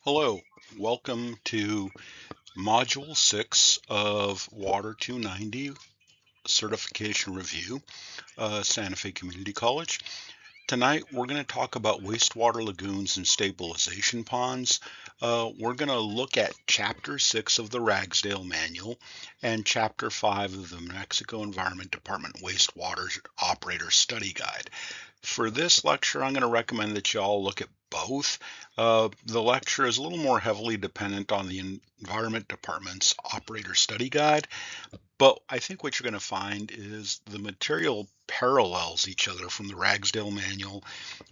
Hello, welcome to Module 6 of Water 290 Certification Review, Santa Fe Community College. Tonight we're going to talk about wastewater lagoons and stabilization ponds. We're going to look at Chapter 6 of the Ragsdale Manual and Chapter 5 of the New Mexico Environment Department Wastewater Operator Study Guide. For this lecture, I'm going to recommend that you all look at both. The lecture is a little more heavily dependent on the Environment Department's Operator Study Guide, but I think what you're going to find is the material parallels each other from the Ragsdale Manual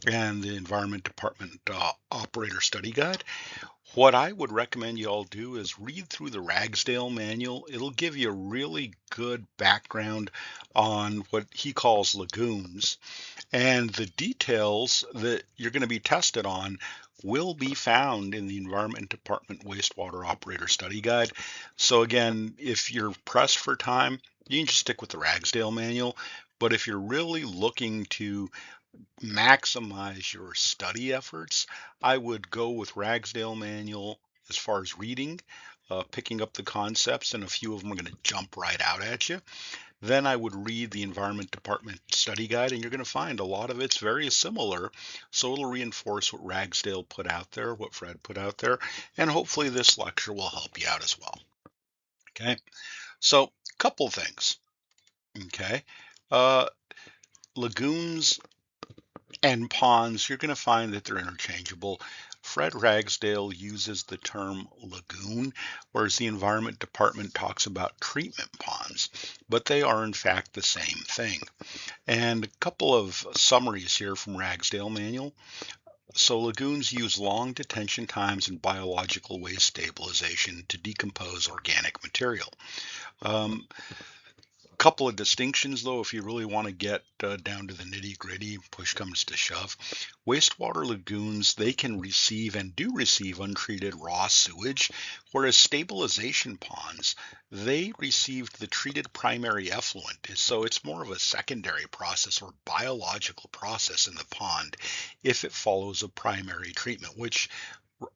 and the Environment Department Operator Study Guide. What I would recommend you all do is read through the Ragsdale Manual. It'll give you a really good background on what he calls lagoons. And the details that you're going to be tested on will be found in the Environment Department Wastewater Operator Study Guide. So again, if you're pressed for time, you can just stick with the Ragsdale Manual. But if you're really looking to maximize your study efforts, I would go with Ragsdale Manual as far as reading, picking up the concepts, and a few of them are going to jump right out at you. Then I would read the Environment Department Study Guide, and you're going to find a lot of it's very similar. So it'll reinforce what Ragsdale put out there, what Fred put out there, and hopefully this lecture will help you out as well. Okay, so couple things. Okay, uh, lagoons and ponds, you're going to find that they're interchangeable. Fred Ragsdale uses the term lagoon, whereas the Environment Department talks about treatment ponds, but they are in fact the same thing. And a couple of summaries here from Ragsdale Manual. So lagoons use long detention times and biological waste stabilization to decompose organic material. Um, Couple of distinctions though, if you really want to get down to the nitty gritty, push comes to shove. Wastewater lagoons, they can receive and do receive untreated raw sewage, whereas stabilization ponds, they received the treated primary effluent. So it's more of a secondary process or biological process in the pond if it follows a primary treatment, which,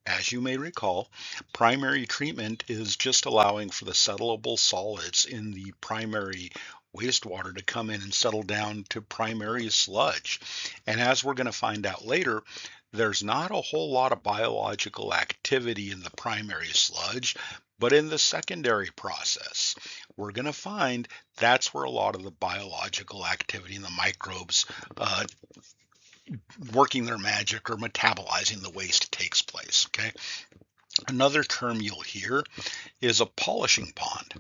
as you may recall, primary treatment is just allowing for the settlable solids in the primary wastewater to come in and settle down to primary sludge. And as we're going to find out later, there's not a whole lot of biological activity in the primary sludge, but in the secondary process, we're going to find that's where a lot of the biological activity in the microbes working their magic or metabolizing the waste takes place. Okay. Another term you'll hear is a polishing pond.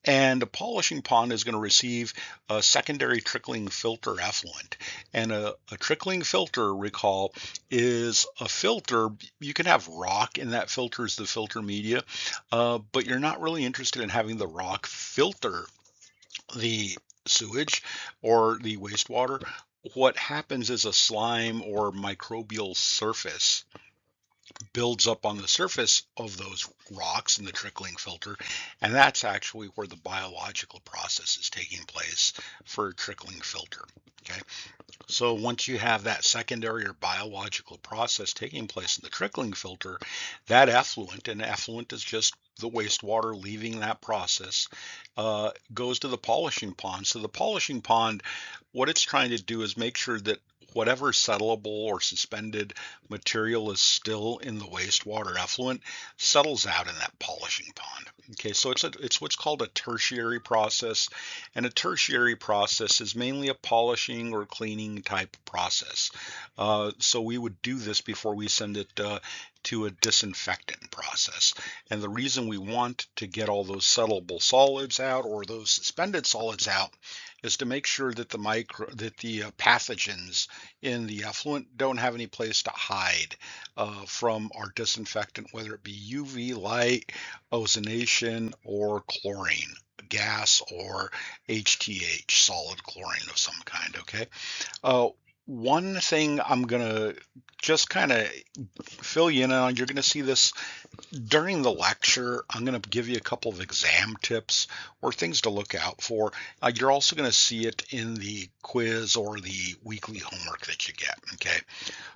And a polishing pond is going to receive a secondary trickling filter effluent. And a trickling filter, recall, is a filter. You can have rock in that filter as the filter media, but you're not really interested in having the rock filter the sewage or the wastewater. What happens is a slime or microbial surface builds up on the surface of those rocks in the trickling filter, and that's actually where the biological process is taking place for a trickling filter. Okay, so once you have that secondary or biological process taking place in the trickling filter, that effluent, and effluent is just the wastewater leaving that process, goes to the polishing pond. So the polishing pond, what it's trying to do is make sure that whatever settlable or suspended material is still in the wastewater effluent settles out in that polishing pond. Okay, so it's what's called a tertiary process, and a tertiary process is mainly a polishing or cleaning type process. So we would do this before we send it to a disinfectant process. And the reason we want to get all those settlable solids out or those suspended solids out is to make sure that the pathogens in the effluent don't have any place to hide from our disinfectant, whether it be UV light, ozonation, or chlorine gas or HTH, solid chlorine of some kind. Okay. Uh, One thing I'm gonna just kind of fill you in on, you're gonna see this During the lecture, I'm going to give you a couple of exam tips or things to look out for. You're also going to see it in the quiz or the weekly homework that you get. Okay.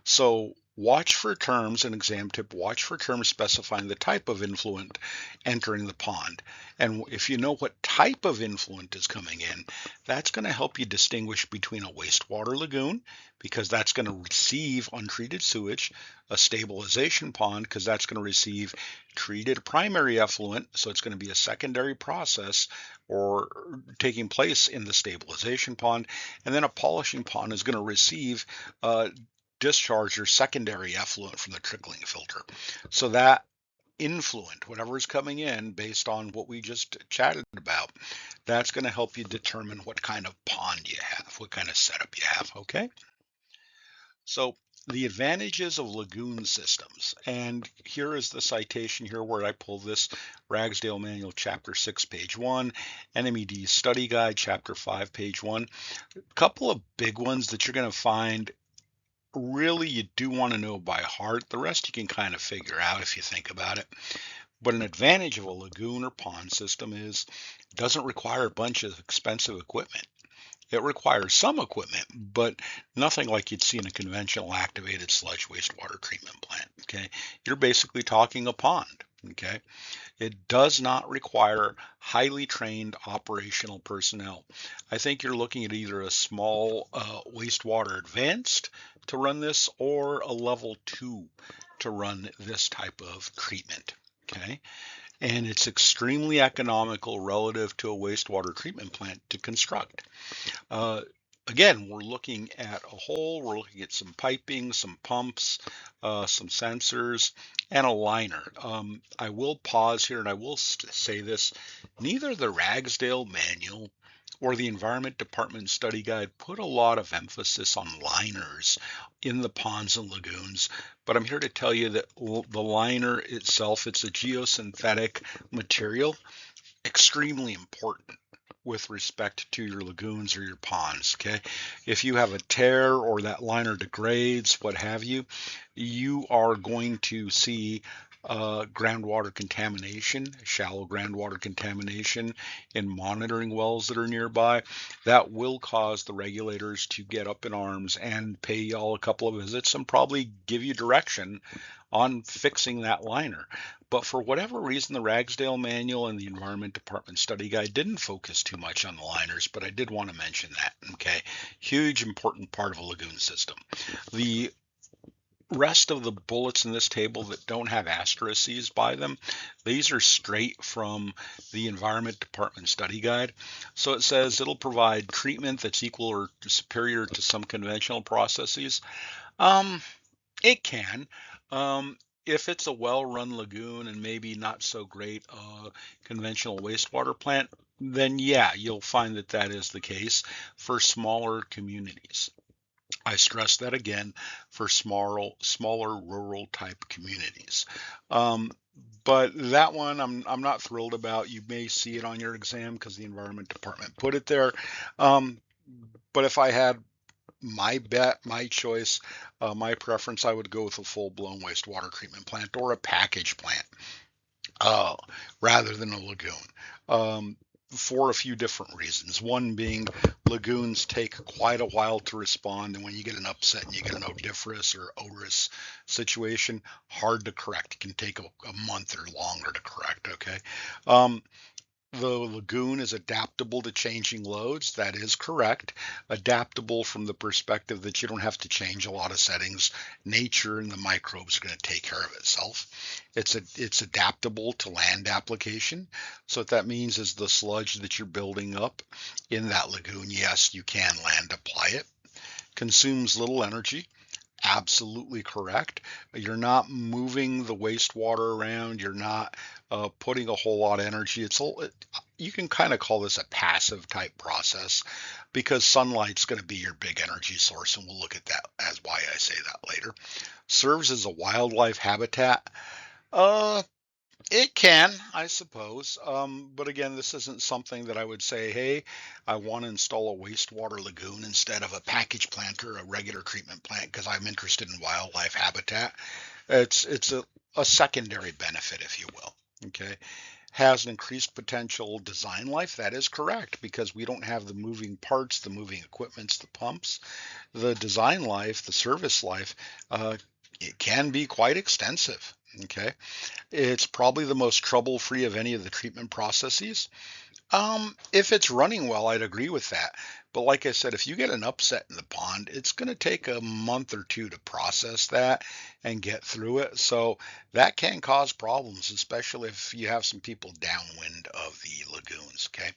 So watch for terms, an exam tip, watch for terms specifying the type of influent entering the pond. And if you know what type of influent is coming in, that's going to help you distinguish between a wastewater lagoon, because that's going to receive untreated sewage, a stabilization pond, because that's going to receive treated primary effluent, so it's going to be a secondary process or taking place in the stabilization pond, and then a polishing pond is going to receive discharge or secondary effluent from the trickling filter. So that influent, whatever is coming in based on what we just chatted about, that's going to help you determine what kind of pond you have, what kind of setup you have. Okay. So the advantages of lagoon systems, and here is the citation here where I pull this: Ragsdale Manual, Chapter 6, page 1, NMED Study Guide, Chapter 5, page 1. A couple of big ones that you're going to find really you do want to know by heart. The rest you can kind of figure out if you think about it. But an advantage of a lagoon or pond system is it doesn't require a bunch of expensive equipment. It requires some equipment, but nothing like you'd see in a conventional activated sludge wastewater treatment plant. Okay. You're basically talking a pond. Okay. It does not require highly trained operational personnel. I think you're looking at either a small wastewater advanced to run this or a level 2 to run this type of treatment. Okay. And it's extremely economical relative to a wastewater treatment plant to construct. Uh, Again, we're looking at a hole, we're looking at some piping, some pumps, some sensors, and a liner. I will pause here and I will say this: neither the Ragsdale Manual or the Environment Department Study Guide put a lot of emphasis on liners in the ponds and lagoons, but I'm here to tell you that the liner itself, it's a geosynthetic material, extremely important with respect to your lagoons or your ponds. Okay, if you have a tear or that liner degrades, what have you, you are going to see groundwater contamination, shallow groundwater contamination in monitoring wells that are nearby. That will cause the regulators to get up in arms and pay y'all a couple of visits and probably give you direction on fixing that liner. But for whatever reason, the Ragsdale Manual and the Environment Department Study Guide didn't focus too much on the liners, but I did want to mention that. Okay, huge important part of a lagoon system. The rest of the bullets in this table that don't have asterisks by them, these are straight from the Environment Department Study Guide. So it says it'll provide treatment that's equal or superior to some conventional processes. Um, it can. Um, if it's a well-run lagoon and maybe not so great conventional wastewater plant, then yeah, you'll find that that is the case for smaller communities. I stress that again, for smaller rural type communities. Um, but that one I'm not thrilled about. You may see it on your exam because the Environment Department put it there. Um, but if I had my bet, my choice, my preference, I would go with a full-blown wastewater treatment plant or a package plant uh, rather than a lagoon. Um, for a few different reasons. One being lagoons take quite a while to respond, and when you get an upset and you get an odoriferous or odorous situation, hard to correct. It can take a month or longer to correct. Okay. Um, the lagoon is adaptable to changing loads. That is correct. Adaptable from the perspective that you don't have to change a lot of settings. Nature and the microbes are going to take care of itself. It's adaptable to land application. So what that means is the sludge that you're building up in that lagoon, yes, you can land apply it. Consumes little energy. Absolutely correct. You're not moving the wastewater around. You're not putting a whole lot of energy. You can kind of call this a passive type process because sunlight's going to be your big energy source, and we'll look at that as why I say that later. Serves as a wildlife habitat. Uh, it can, I suppose. But again, this isn't something that I would say, hey, I want to install a wastewater lagoon instead of a package plant or a regular treatment plant because I'm interested in wildlife habitat. It's a secondary benefit, if you will. Okay. Has an increased potential design life. That is correct because we don't have the moving parts, the moving equipments, the pumps. The design life, the service life, uh, it can be quite extensive. Okay. It's probably the most trouble-free of any of the treatment processes. If it's running well, I'd agree with that. But like I said, if you get an upset in the pond, it's going to take a month or two to process that and get through it. So that can cause problems, especially if you have some people downwind of the lagoons. Okay.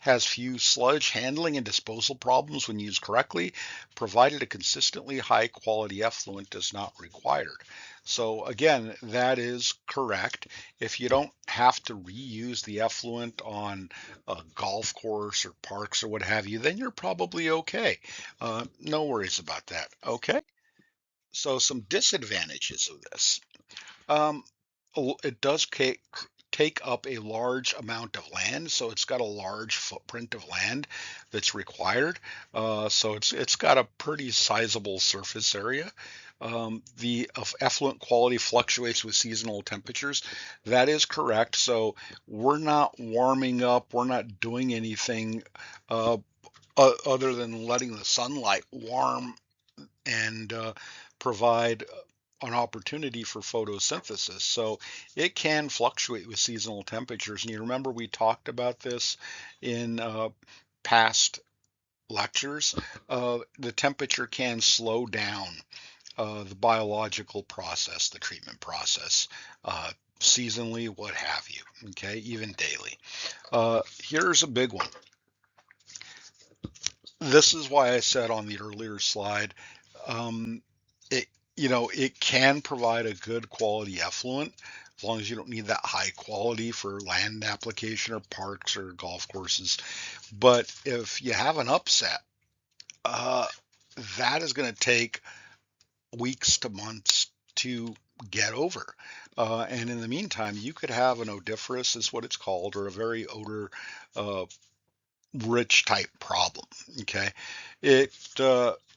Has few sludge handling and disposal problems when used correctly, provided a consistently high quality effluent is not required. So again, that is correct. If you don't have to reuse the effluent on a golf course or parks or what have you, then you're probably okay. No worries about that. Okay. So some disadvantages of this. Um, it does take up a large amount of land, so it's got a large footprint of land that's required. So it's got a pretty sizable surface area. The effluent quality fluctuates with seasonal temperatures. That is correct. So we're not warming up. We're not doing anything other than letting the sunlight warm and provide an opportunity for photosynthesis. So it can fluctuate with seasonal temperatures. And you remember we talked about this in past lectures. The temperature can slow down the biological process, the treatment process, seasonally, what have you, okay, even daily. Here's a big one. This is why I said on the earlier slide, um, it it can provide a good quality effluent as long as you don't need that high quality for land application or parks or golf courses. But if you have an upset, uh, that is going to take weeks to months to get over. And in the meantime, you could have an odoriferous, is what it's called, or a very odor uh, rich type problem. Okay. It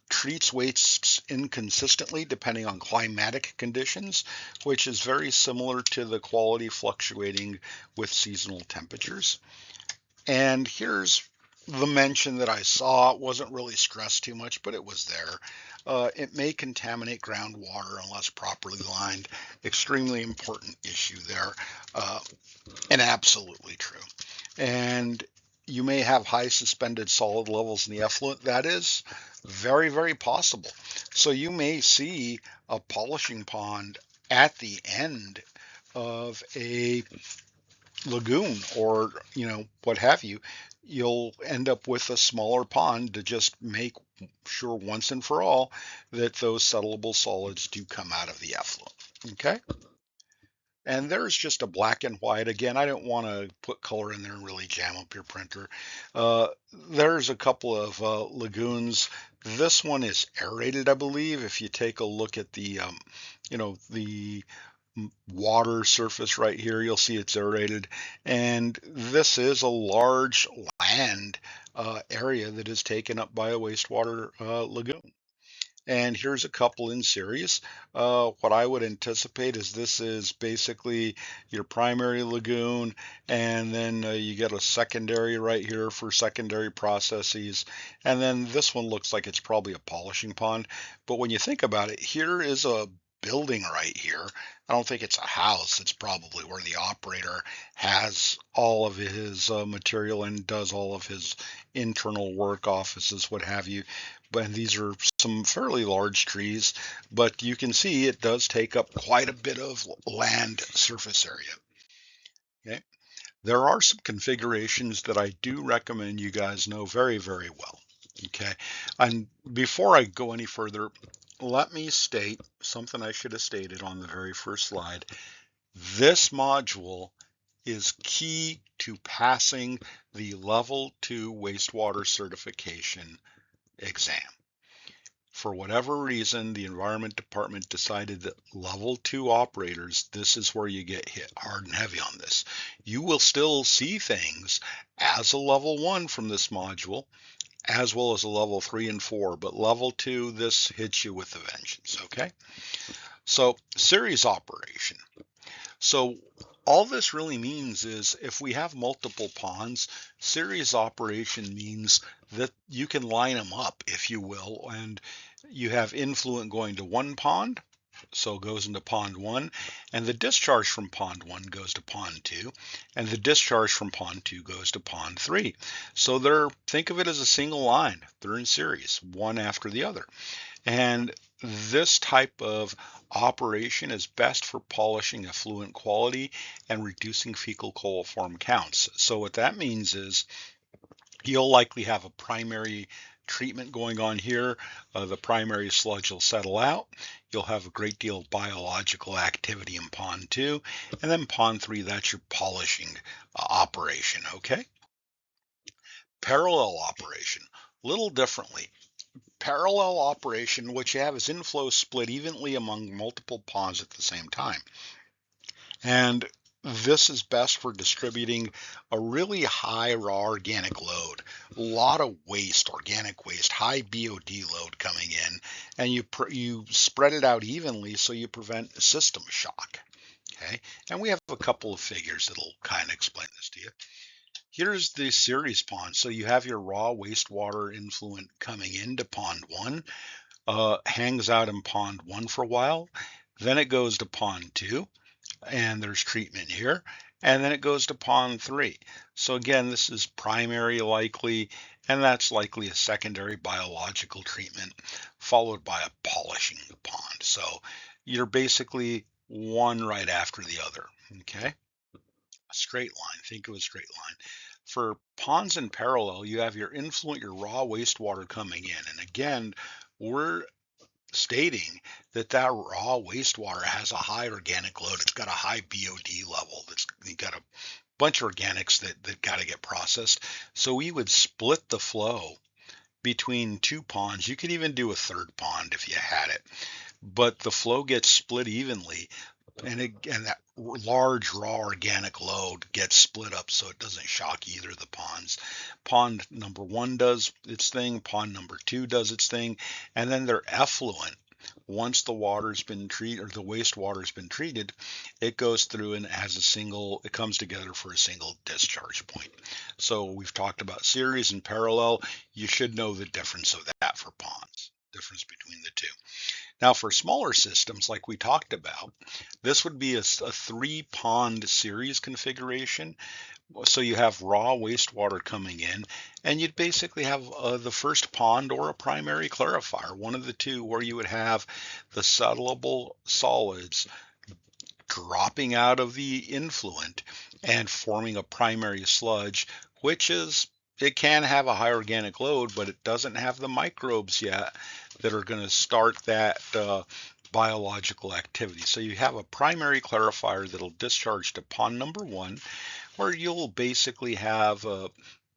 treats wastes inconsistently depending on climatic conditions, which is very similar to the quality fluctuating with seasonal temperatures. And here's the mention that I saw. It wasn't really stressed too much, but it was there. It may contaminate groundwater unless properly lined. Extremely important issue there, uh, and absolutely true. And you may have high suspended solid levels in the effluent. That is very, very possible. So you may see a polishing pond at the end of a lagoon or, what have you. You'll end up with a smaller pond to just make sure once and for all that those settleable solids do come out of the effluent. Okay. And there's just a black and white. Again, I don't want to put color in there and really jam up your printer. Uh, there's a couple of lagoons. This one is aerated, I believe. If you take a look at the water surface right here, you'll see it's aerated. And this is a large land area that is taken up by a wastewater lagoon. And here's a couple in series. What I would anticipate is this is basically your primary lagoon, and then you get a secondary right here for secondary processes. And then this one looks like it's probably a polishing pond. But when you think about it, here is a building right here. I don't think it's a house. It's probably where the operator has all of his material and does all of his internal work, offices, what have you. But these are some fairly large trees, but you can see it does take up quite a bit of land surface area. Okay. There are some configurations that I do recommend you guys know very, very well. Okay. And before I go any further, let me state something I should have stated on the very first slide. This module is key to passing the level 2 wastewater certification exam. For whatever reason, the Environment Department decided that level 2 operators, this is where you get hit hard and heavy on this. You will still see things as a level 1 from this module, as well as a level 3 and 4, but level 2, this hits you with a vengeance, okay? So series operation. So all this really means is if we have multiple ponds, series operation means that you can line them up, if you will, and you have influent going to one pond, so it goes into pond one, and the discharge from pond one goes to pond two, and the discharge from pond two goes to pond three. So think of it as a single line. They're in series, one after the other. And this type of operation is best for polishing effluent quality and reducing fecal coliform counts. So what that means is you'll likely have a primary treatment going on here. The primary sludge will settle out. You'll have a great deal of biological activity in pond two. And then pond three, that's your polishing operation, okay? Parallel operation, little differently. Parallel operation, what you have is inflow split evenly among multiple ponds at the same time. And this is best for distributing a really high raw organic load, a lot of waste, organic waste, high BOD load coming in, and you spread it out evenly so you prevent system shock. Okay, and we have a couple of figures that'll kind of explain this to you. Here's the series pond. So you have your raw wastewater influent coming into pond one, hangs out in pond one for a while. Then it goes to pond two, and there's treatment here. And then it goes to pond three. So again, this is primary likely, and that's likely a secondary biological treatment followed by a polishing the pond. So you're basically one right after the other. Okay. A straight line. Think of a straight line. For ponds in parallel, you have your influent, your raw wastewater coming in. And again, we're stating that that raw wastewater has a high organic load. It's got a high BOD level. It's got a bunch of organics that got to get processed. So we would split the flow between two ponds. You could even do a third pond if you had it, but the flow gets split evenly, and that large raw organic load gets split up so it doesn't shock either of the ponds. Pond number one does its thing, pond number two does its thing, and then they're effluent. Once the water's been treated, or the wastewater's been treated, it goes through and it comes together for a single discharge point. So we've talked about series and parallel. You should know the difference of that for ponds, difference between the two. Now, for smaller systems, like we talked about, this would be a three pond series configuration. So you have raw wastewater coming in, and you'd basically have the first pond or a primary clarifier, one of the two, where you would have the settlable solids dropping out of the influent and forming a primary sludge, which is it can have a high organic load, but it doesn't have the microbes yet that are going to start that biological activity. So you have a primary clarifier that'll discharge to pond number one, where you'll basically have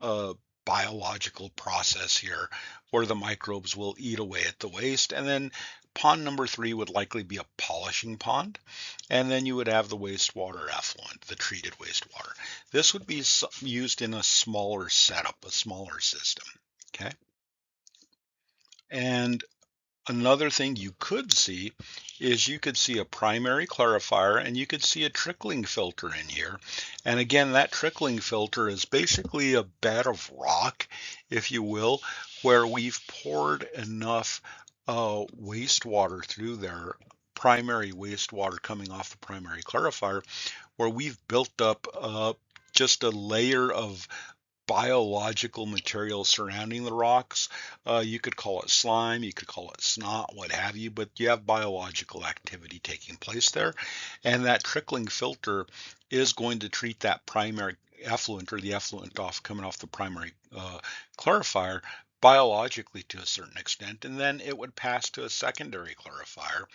a biological process here where the microbes will eat away at the waste. And then pond number three would likely be a polishing pond. And then you would have the wastewater effluent, the treated wastewater. This would be used in a smaller setup, a smaller system. Okay. And another thing you could see is you could see a primary clarifier and you could see a trickling filter in here. And again, that trickling filter is basically a bed of rock, if you will, where we've poured enough wastewater through there, primary wastewater coming off the primary clarifier, where we've built up just a layer of biological material surrounding the rocks. You could call it slime, you could call it snot, what have you, but you have biological activity taking place there. And that trickling filter is going to treat that primary effluent or the effluent coming off the primary clarifier biologically to a certain extent, and then it would pass to a secondary clarifier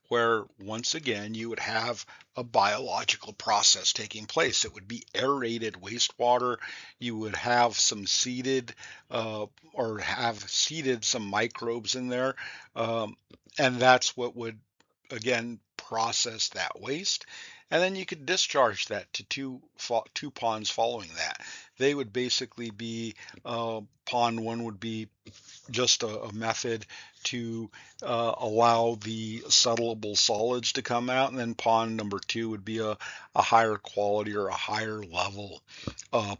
where once again you would have a biological process taking place. It would be aerated wastewater. You would have some seeded or have seeded some microbes in there. And that's what would again process that waste. And then you could discharge that to two ponds following that. they would basically be pond one would be just a method to allow the settleable solids to come out, and then pond number two would be a higher quality or a higher level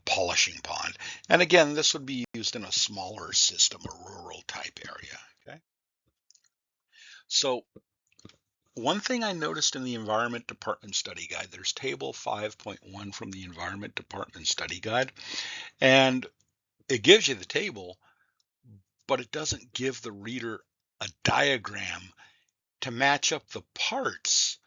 polishing pond. And again, this would be used in a smaller system, a rural type area. Okay. So one thing I noticed in the Environment Department Study Guide, there's table 5.1 from the Environment Department Study Guide, and it gives you the table, but it doesn't give the reader a diagram to match up the parts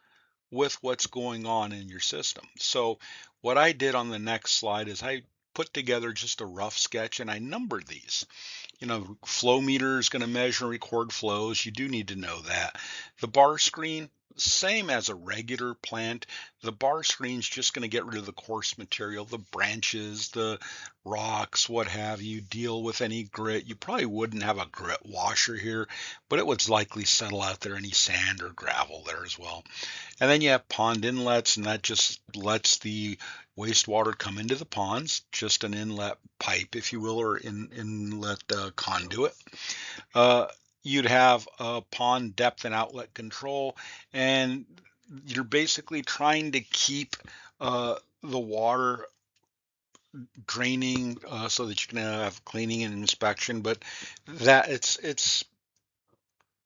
with what's going on in your system. So what I did on the next slide is I put together just a rough sketch and I numbered these. Flow meter is going to measure and record flows. You do need to know that. The bar screen, same as a regular plant. The bar screen is just going to get rid of the coarse material, the branches, the rocks, what have you, deal with any grit. You probably wouldn't have a grit washer here, but it would likely settle out there any sand or gravel there as well. And then you have pond inlets, and that just lets the wastewater come into the ponds, just an inlet pipe, if you will, or inlet conduit. Uh, you'd have pond depth and outlet control, and you're basically trying to keep the water draining so that you can have cleaning and inspection. But that it's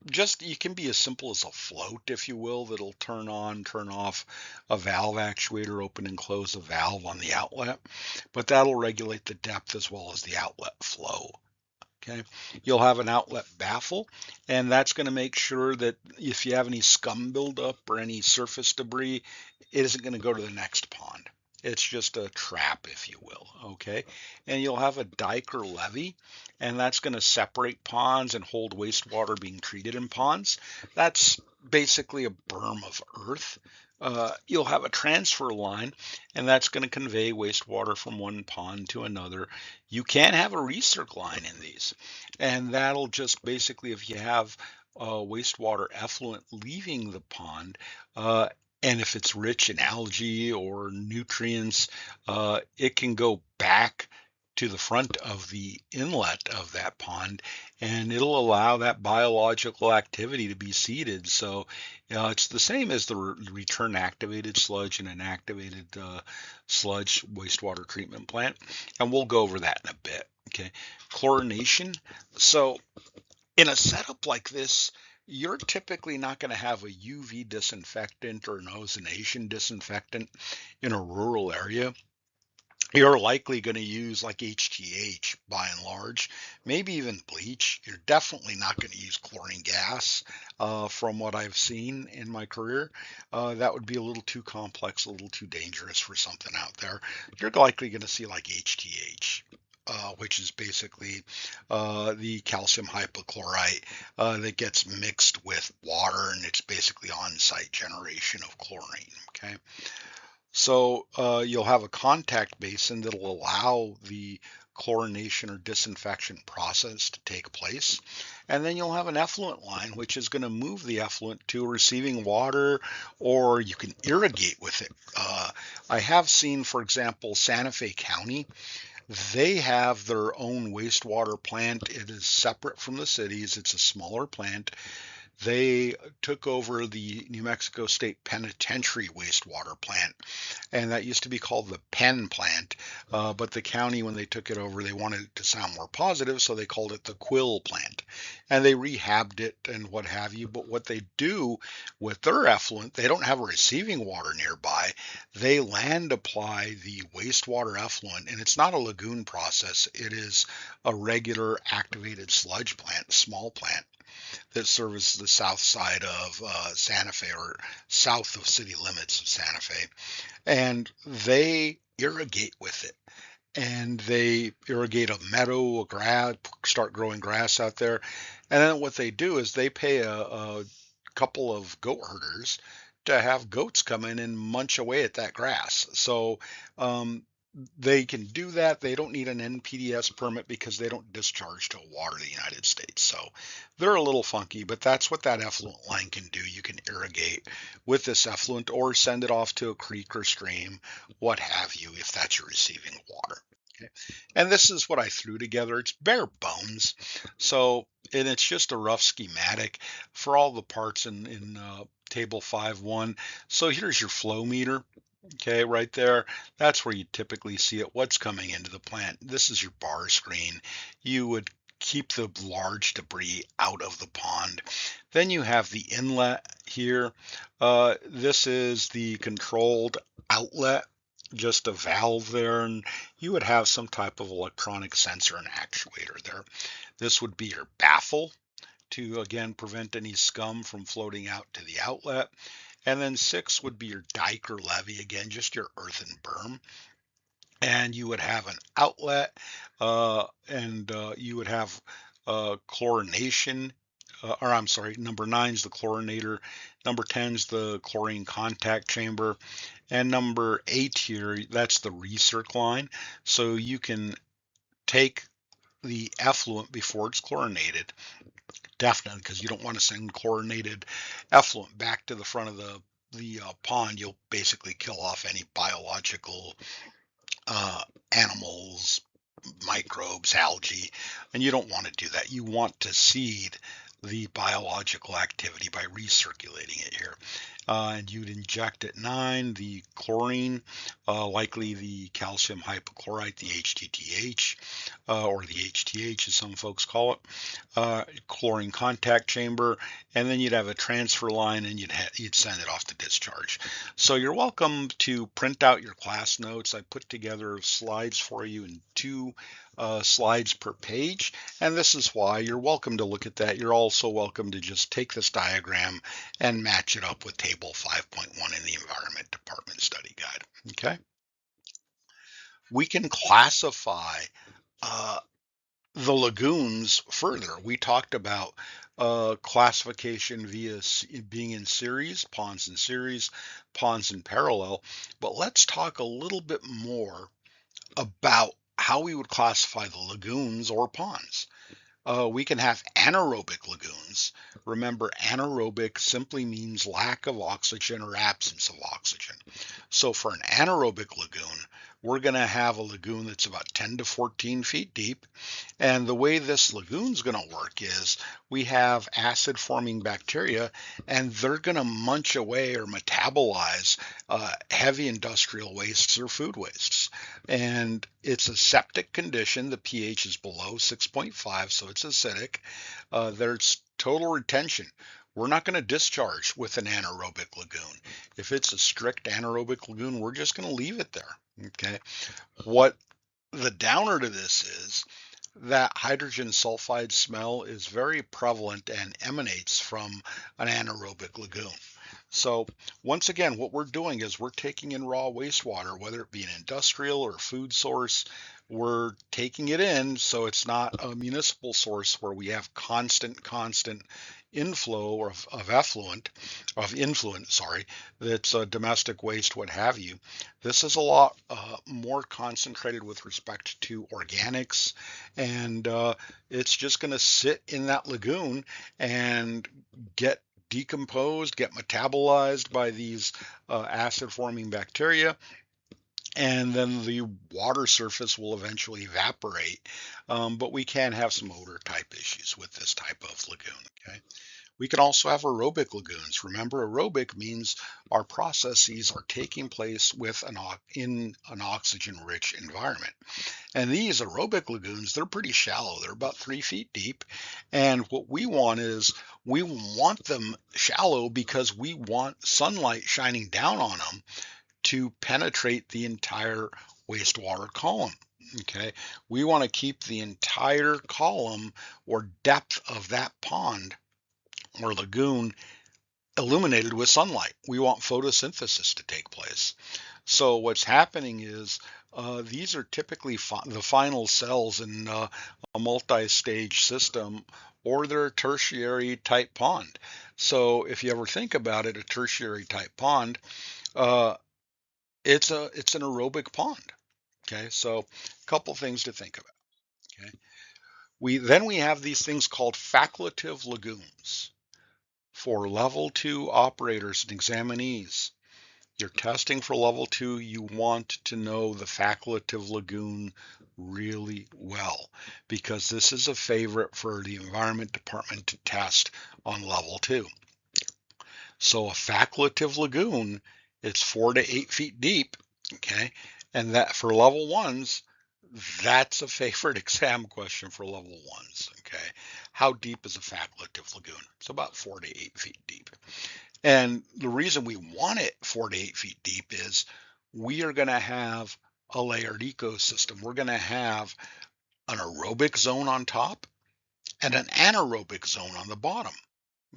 just you can be as simple as a float, if you will, that'll turn on, turn off a valve actuator, open and close a valve on the outlet, but that'll regulate the depth as well as the outlet flow. Okay, you'll have an outlet baffle, and that's going to make sure that if you have any scum buildup or any surface debris, it isn't going to go to the next pond. It's just a trap, if you will. Okay, and you'll have a dike or levee, and that's going to separate ponds and hold wastewater being treated in ponds. That's basically a berm of earth. You'll have a transfer line, and that's going to convey wastewater from one pond to another. You can have a recirc line in these, and that'll just basically, if you have wastewater effluent leaving the pond, and if it's rich in algae or nutrients, it can go back to the front of the inlet of that pond, and it'll allow that biological activity to be seeded. So, it's the same as the return activated sludge in an activated sludge wastewater treatment plant, and we'll go over that in a bit. Okay, chlorination. So in a setup like this, you're typically not going to have a UV disinfectant or an ozonation disinfectant in a rural area. You're likely going to use like HGH by and large, maybe even bleach. You're definitely not going to use chlorine gas from what I've seen in my career. That would be a little too complex, a little too dangerous for something out there. You're likely going to see like HGH. Which is basically the calcium hypochlorite that gets mixed with water, and it's basically on-site generation of chlorine. Okay, so you'll have a contact basin that'll allow the chlorination or disinfection process to take place. And then you'll have an effluent line, which is going to move the effluent to receiving water, or you can irrigate with it. I have seen, for example, Santa Fe County. They have their own wastewater plant. It is separate from the cities. It's a smaller plant. They took over the New Mexico State Penitentiary wastewater plant, and that used to be called the Penn plant. But the county, when they took it over, they wanted it to sound more positive, so they called it the Quill plant, and they rehabbed it and what have you. But what they do with their effluent, they don't have a receiving water nearby. They land apply the wastewater effluent, and it's not a lagoon process. It is a regular activated sludge plant, small plant that services the south side of Santa Fe, or south of city limits of Santa Fe, and they irrigate with it. And they irrigate a meadow, a grass, start growing grass out there. And then what they do is they pay a couple of goat herders to have goats come in and munch away at that grass. So um, they can do that. They don't need an NPDES permit because they don't discharge to water the United States. So they're a little funky, but that's what that effluent line can do. You can irrigate with this effluent or send it off to a creek or stream, what have you, if that's your receiving water. Okay. And this is what I threw together. It's bare bones. So, and it's just a rough schematic for all the parts in table 5.1. So here's your flow meter. Okay, right there. That's where you typically see it. What's coming into the plant? This is your bar screen. You would keep the large debris out of the pond. Then you have the inlet here. This is the controlled outlet, just a valve there, and you would have some type of electronic sensor and actuator there. This would be your baffle to again prevent any scum from floating out to the outlet. And then 6 would be your dike or levee, again, just your earthen berm. And you would have an outlet, and you would have chlorination. Or I'm sorry, number 9 is the chlorinator, number 10 is the chlorine contact chamber, and number 8 here, that's the recirc line. So you can take the effluent before it's chlorinated, definitely, because you don't want to send chlorinated effluent back to the front of the pond. You'll basically kill off any biological animals, microbes, algae, and you don't want to do that. You want to seed the biological activity by recirculating it here. And you'd inject at 9 the chlorine, likely the calcium hypochlorite, the HTTH, or the HTH as some folks call it, chlorine contact chamber, and then you'd have a transfer line and you'd send it off to discharge. So you're welcome to print out your class notes. I put together slides for you in 2 slides per page, and this is why you're welcome to look at that. You're also welcome to just take this diagram and match it up with table 5.1 in the Environment Department Study Guide. Okay. We can classify uh, the lagoons further. We talked about classification via being in series, ponds in series, ponds in parallel, but let's talk a little bit more about how we would classify the lagoons or ponds. We can have anaerobic lagoons. Remember, anaerobic simply means lack of oxygen or absence of oxygen. So for an anaerobic lagoon, we're going to have a lagoon that's about 10 to 14 feet deep. And the way this lagoon's going to work is we have acid forming bacteria, and they're going to munch away or metabolize heavy industrial wastes or food wastes. And it's a septic condition. The pH is below 6.5, so it's acidic. There's total retention. We're not going to discharge with an anaerobic lagoon. If it's a strict anaerobic lagoon, we're just going to leave it there. Okay. What the downer to this is that hydrogen sulfide smell is very prevalent and emanates from an anaerobic lagoon. So once again, what we're doing is we're taking in raw wastewater, whether it be an industrial or food source, we're taking it in so it's not a municipal source where we have constant inflow of effluent, of influent, sorry, that's domestic waste, what have you. This is a lot more concentrated with respect to organics, and it's just going to sit in that lagoon and get decomposed, get metabolized by these acid forming bacteria, and then the water surface will eventually evaporate. But we can have some odor type issues with this type of lagoon. Okay. We can also have aerobic lagoons. Remember, aerobic means our processes are taking place in an oxygen-rich environment. And these aerobic lagoons, they're pretty shallow. They're about 3 feet deep. And what we want is we want them shallow because we want sunlight shining down on them to penetrate the entire wastewater column. Okay, we want to keep the entire column or depth of that pond or lagoon illuminated with sunlight. We want photosynthesis to take place. So what's happening is these are typically the final cells in a multi-stage system, or they're a tertiary type pond. So if you ever think about it, a tertiary type pond, uh, it's an aerobic pond. Okay, so a couple things to think about. Okay, we have these things called facultative lagoons for level 2 operators and examinees. You're testing for level 2, you want to know the facultative lagoon really well because this is a favorite for the Environment Department to test on level 2. So a facultative lagoon, it's 4 to 8 feet deep, okay? And that for level 1s, that's a favorite exam question for level 1s, okay? How deep is a facultative lagoon? It's about 4 to 8 feet deep. And the reason we want it 4 to 8 feet deep is we are going to have a layered ecosystem. We're going to have an aerobic zone on top and an anaerobic zone on the bottom.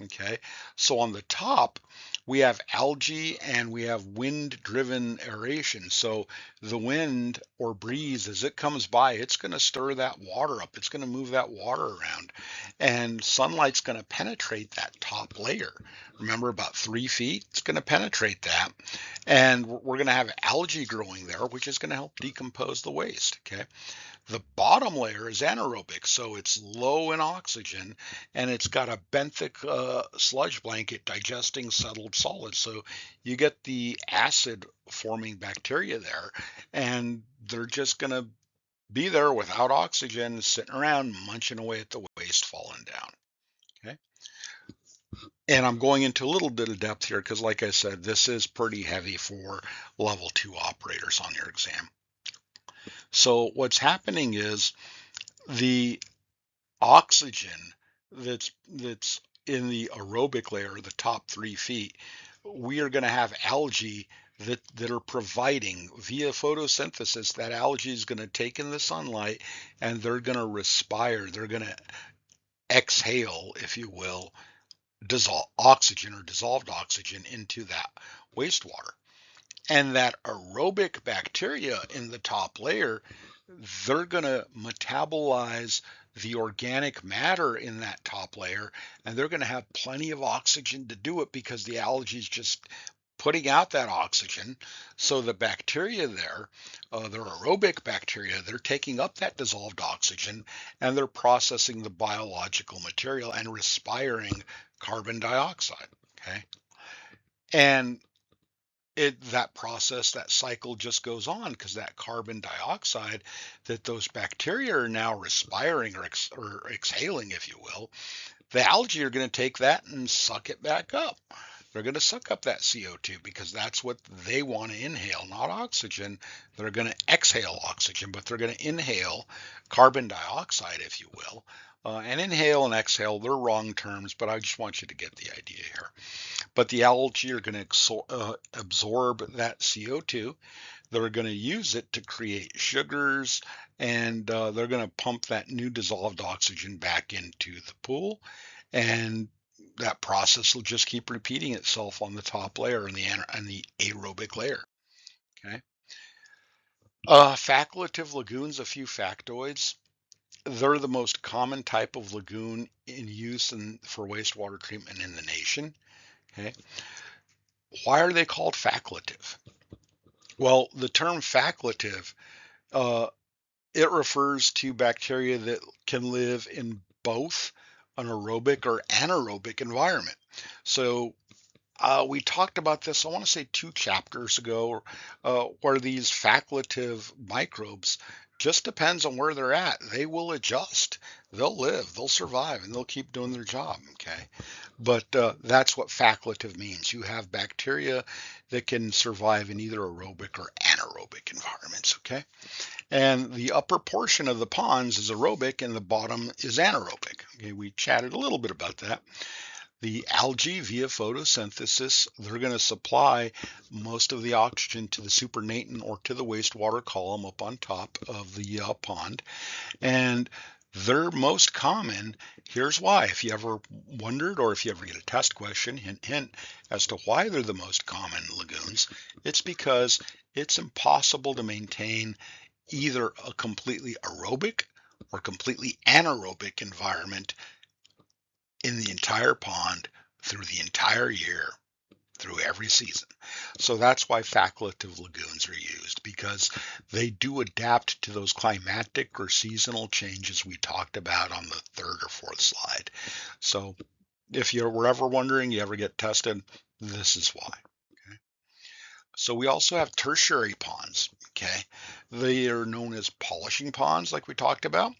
Okay, so on the top, we have algae and we have wind-driven aeration. So the wind or breeze, as it comes by, it's going to stir that water up. It's going to move that water around. And sunlight's going to penetrate that top layer. Remember, about 3 feet, it's going to penetrate that. And we're going to have algae growing there, which is going to help decompose the waste. Okay. The bottom layer is anaerobic, so it's low in oxygen, and it's got a benthic sludge blanket digesting settled solids. So you get the acid forming bacteria there, and they're just going to be there without oxygen, sitting around munching away at the waste falling down. Okay. And I'm going into a little bit of depth here because, like I said, this is pretty heavy for level 2 operators on your exam. So what's happening is the oxygen that's in the aerobic layer, the top 3 feet, we are going to have algae that are providing via photosynthesis. That algae is going to take in the sunlight and they're going to respire. They're going to exhale, if you will, dissolve oxygen or dissolved oxygen into that wastewater. And that aerobic bacteria in the top layer, they're going to metabolize the organic matter in that top layer, and they're going to have plenty of oxygen to do it because the algae is just putting out that oxygen. So the bacteria there, they're aerobic bacteria, they're taking up that dissolved oxygen and they're processing the biological material and respiring carbon dioxide. Okay. And that process, that cycle just goes on because that carbon dioxide that those bacteria are now respiring or exhaling, if you will, the algae are going to take that and suck it back up. They're going to suck up that CO2 because that's what they want to inhale, not oxygen. They're going to exhale oxygen, but they're going to inhale carbon dioxide, if you will. And inhale and exhale, they're wrong terms, but I just want you to get the idea here. But the algae are going to absorb that CO2. They're going to use it to create sugars, and they're going to pump that new dissolved oxygen back into the pool. And that process will just keep repeating itself on the top layer and the aerobic layer. Okay. Facultative lagoons, a few factoids. They're the most common type of lagoon in use for wastewater treatment in the nation. Okay. Why are they called facultative? Well, the term facultative, uh, it refers to bacteria that can live in both an aerobic or anaerobic environment. So we talked about this, I want to say 2 chapters ago, where these facultative microbes just depends on where they're at. They will adjust, they'll live, they'll survive, and they'll keep doing their job. Okay. But that's what facultative means. You have bacteria that can survive in either aerobic or anaerobic environments. Okay. And the upper portion of the ponds is aerobic and the bottom is anaerobic. Okay. We chatted a little bit about that. The algae, via photosynthesis, they're going to supply most of the oxygen to the supernatant or to the wastewater column up on top of the pond. And they're most common. Here's why. If you ever wondered, or if you ever get a test question, hint, hint, as to why they're the most common lagoons, it's because it's impossible to maintain either a completely aerobic or completely anaerobic environment in the entire pond through the entire year, through every season. So that's why facultative lagoons are used, because they do adapt to those climatic or seasonal changes we talked about on the third or fourth slide. So if you were ever wondering, you ever get tested, this is why. Okay. So we also have tertiary ponds. Okay, they are known as polishing ponds, like we talked about.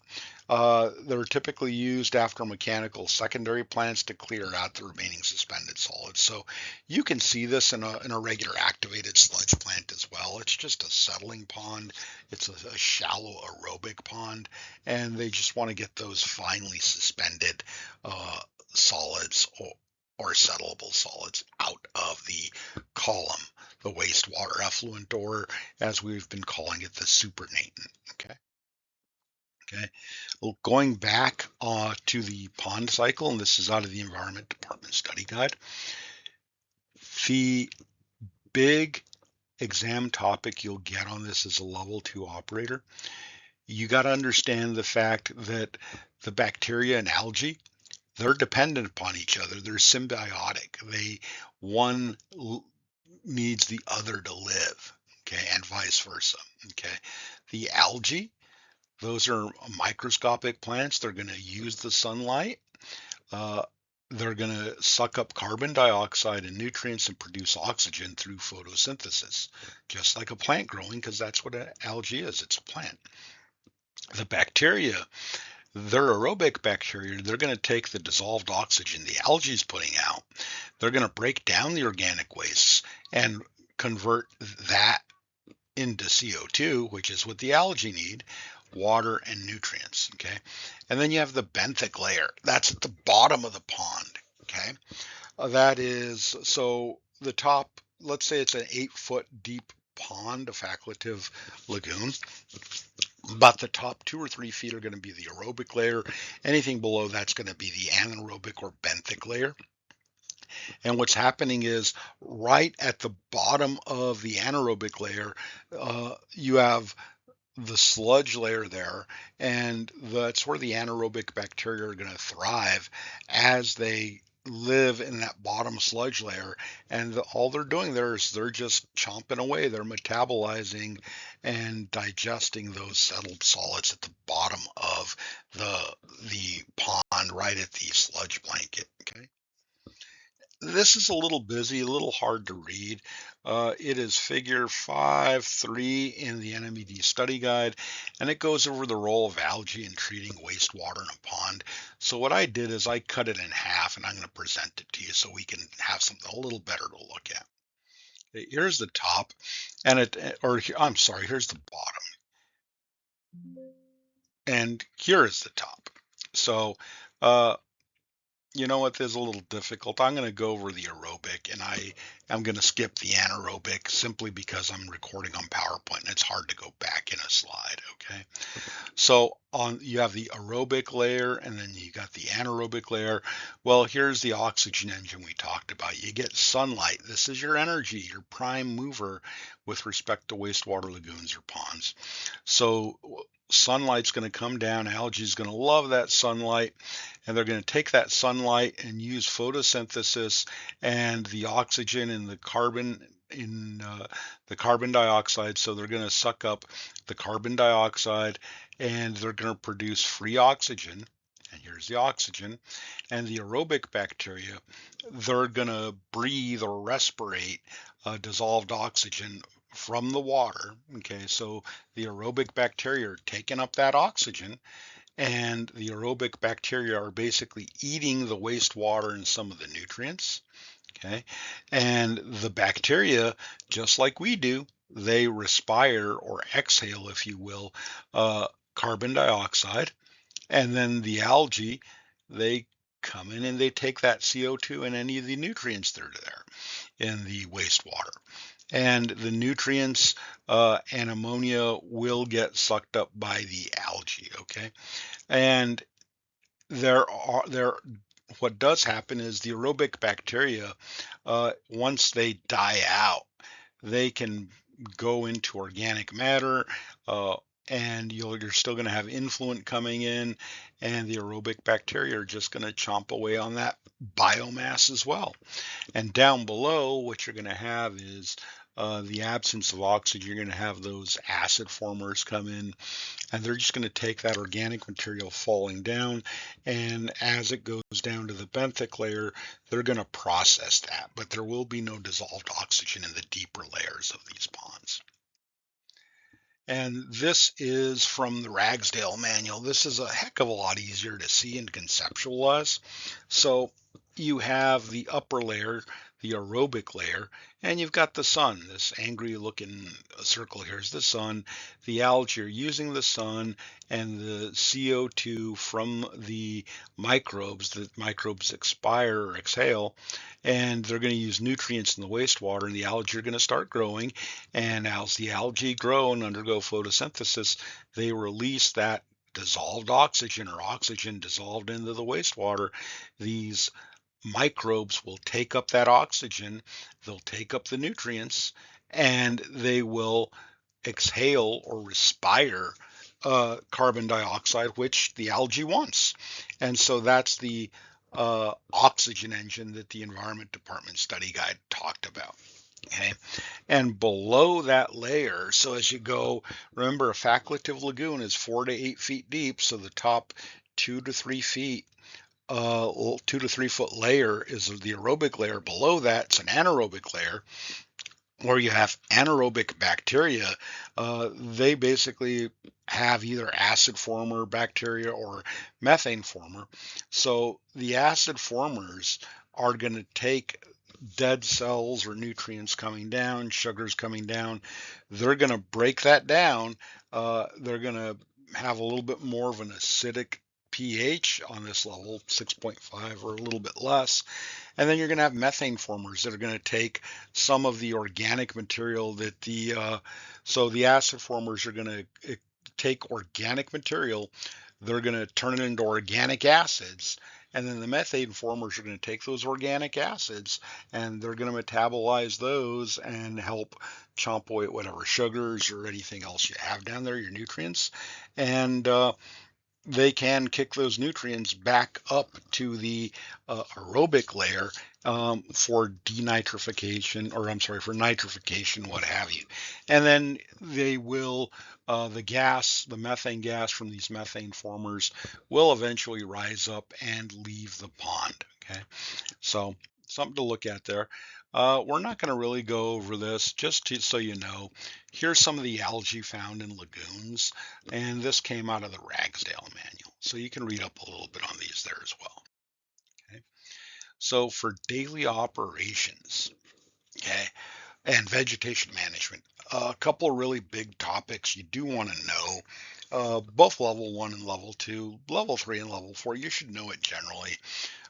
They're typically used after mechanical secondary plants to clear out the remaining suspended solids. So you can see this in a regular activated sludge plant as well. It's just a settling pond. It's a shallow aerobic pond, and they just want to get those finely suspended solids or settleable solids out of the column, the wastewater effluent, or as we've been calling it, the supernatant. Okay. Okay. Well, going back to the pond cycle, and this is out of the Environment Department Study Guide, the big exam topic you'll get on this as a level 2 operator, you got to understand the fact that the bacteria and algae, they're dependent upon each other. They're symbiotic. One needs the other to live, okay, and vice versa. Okay. The algae, those are microscopic plants. They're going to use the sunlight. Uh, they're going to suck up carbon dioxide and nutrients and produce oxygen through photosynthesis, just like a plant growing, because that's what an algae is. It's a plant. The bacteria, they're aerobic bacteria. They're going to take the dissolved oxygen the algae is putting out. They're going to break down the organic wastes and convert that into CO2, which is what the algae need, water and nutrients. Okay. And then you have the benthic layer. That's at the bottom of the pond. Okay. That is, so the top, let's say it's an 8-foot deep pond, a facultative lagoon. But the top 2 or 3 feet are going to be the aerobic layer. Anything below that's going to be the anaerobic or benthic layer. And what's happening is right at the bottom of the anaerobic layer, you have the sludge layer there, and that's where the anaerobic bacteria are going to thrive as they live in that bottom sludge layer. And all they're doing there is they're just chomping away. They're metabolizing and digesting those settled solids at the bottom of the pond, right at the sludge blanket. Okay. This is a little busy, a little hard to read. It is figure 5.3 in the NMED study guide, and it goes over the role of algae in treating wastewater in a pond. So what I did is I cut it in half, and I'm going to present it to you so we can have something a little better to look at. Okay, here's the top, and I'm sorry, here's the bottom, and here is the top. So, uh, you know what, this is a little difficult. I'm going to go over the aerobic, and I'm going to skip the anaerobic simply because I'm recording on PowerPoint and it's hard to go back in a slide. Okay. So you have the aerobic layer, and then you got the anaerobic layer. Well, here's the oxygen engine we talked about. You get sunlight. This is your energy, your prime mover with respect to wastewater lagoons or ponds. So sunlight's going to come down. Algae is going to love that sunlight, and they're going to take that sunlight and use photosynthesis and the oxygen and the carbon in the carbon dioxide. So they're going to suck up the carbon dioxide, and they're going to produce free oxygen. And here's the oxygen. And the aerobic bacteria, they're going to breathe or respirate dissolved oxygen from the water. Okay, so the aerobic bacteria are taking up that oxygen, and the aerobic bacteria are basically eating the wastewater and some of the nutrients. Okay, and the bacteria, just like we do, they respire or exhale, if you will, carbon dioxide, and then the algae, they come in and they take that CO2 and any of the nutrients that are there in the wastewater. And the nutrients and ammonia will get sucked up by the algae. Okay, and there what does happen is the aerobic bacteria, once they die out, they can go into organic matter, uh, and you're still going to have influent coming in, and the aerobic bacteria are just going to chomp away on that biomass as well. And down below, what you're going to have is the absence of oxygen. You're going to have those acid formers come in, and they're just going to take that organic material falling down, and as it goes down to the benthic layer, they're going to process that, but there will be no dissolved oxygen in the deeper layers. layers of these ponds. And this is from the Ragsdale manual. This is a heck of a lot easier to see and conceptualize. So you have the upper layer, the aerobic layer, and you've got the sun. This angry looking circle here is the sun. The algae are using the sun and the CO2 from the microbes expire or exhale, and they're going to use nutrients in the wastewater, and the algae are going to start growing. And as the algae grow and undergo photosynthesis, they release that dissolved oxygen or oxygen dissolved into the wastewater. These microbes will take up that oxygen, they'll take up the nutrients, and they will exhale or respire carbon dioxide, which the algae wants. And so that's the oxygen engine that the Environment Department study guide talked about. Okay. And below that layer, so as you go, remember a facultative lagoon is 4 to 8 feet deep. So the top 2 to 3 feet, 2 to 3 foot layer is the aerobic layer. Below that, it's an anaerobic layer where you have anaerobic bacteria. They basically have either acid former bacteria or methane former. So the acid formers are going to take dead cells or nutrients coming down, sugars coming down. They're going to break that down. They're going to have a little bit more of an acidic pH on this level, 6.5 or a little bit less. And then you're going to have methane formers that are going to take some of the organic material that so the acid formers are going to take organic material, they're going to turn it into organic acids. And then the methane formers are going to take those organic acids and they're going to metabolize those and help chomp away at whatever sugars or anything else you have down there, your nutrients. And they can kick those nutrients back up to the aerobic layer for denitrification, or I'm sorry, for nitrification, what have you. And then they will, the methane gas from these methane formers will eventually rise up and leave the pond. Okay, so something to look at there. We're not going to really go over this, so you know. Here's some of the algae found in lagoons, and this came out of the Ragsdale manual. So you can read up a little bit on these there as well. Okay. So for daily operations, okay, and vegetation management, a couple of really big topics you do want to know. Both level 1 and level 2, level 3 and level 4, you should know it generally.